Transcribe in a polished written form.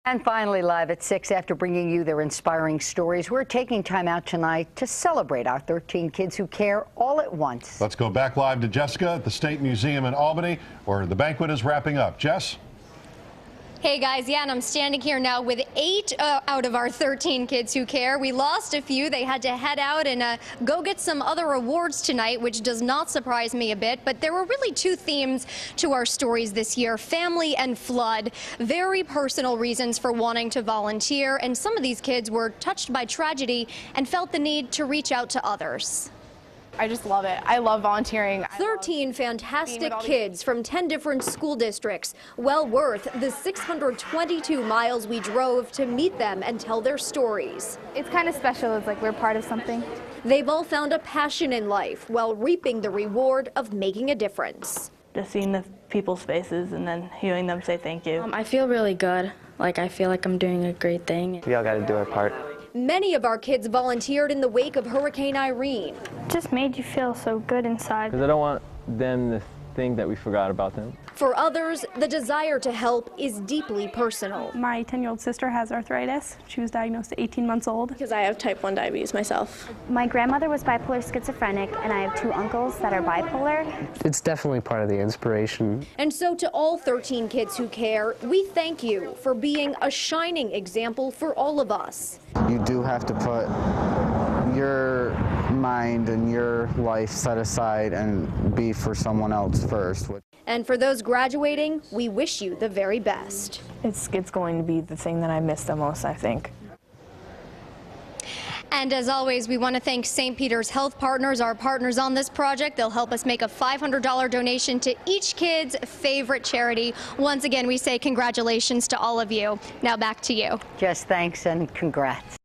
And finally, live at 6, after bringing you their inspiring stories, we're taking time out tonight to celebrate our 13 kids who care all at once. Let's go back live to Jessica at the State Museum in Albany, where the banquet is wrapping up. Jess? Hey guys, yeah, and I'm standing here now with 8 out of our 13 kids who care. We lost a few. They had to head out and go get some other awards tonight, which does not surprise me a bit. But there were really 2 themes to our stories this year: family and flood. Very personal reasons for wanting to volunteer, and some of these kids were touched by tragedy and felt the need to reach out to others. I just love it. I love volunteering. 13 fantastic kids from 10 different school districts, well worth the 622 miles we drove to meet them and tell their stories. It's kind of special. It's like we're part of something. They've all found a passion in life while reaping the reward of making a difference. Just seeing the people's faces and then hearing them say thank you. I feel really good. I feel like I'm doing a great thing. We all got to do our part. Many of our kids volunteered in the wake of Hurricane Irene. Just made you feel so good inside. Because I don't want them to think that we forgot about them. For others, the desire to help is deeply personal. My 10-year-old sister has arthritis. She was diagnosed at 18 months old. Because I have type 1 diabetes myself. My grandmother was bipolar schizophrenic, and I have 2 uncles that are bipolar. It's definitely part of the inspiration. And so to all 13 kids who care, we thank you for being a shining example for all of us. You do have to put your mind and your life set aside and be for someone else first. And for those graduating, we wish you the very best. It's going to be the thing that I miss the most, I think. And as always, we want to thank St. Peter's Health Partners, our partners on this project. They'll help us make a $500 donation to each kid's favorite charity. Once again, we say congratulations to all of you. Now back to you. Jess, thanks and congrats.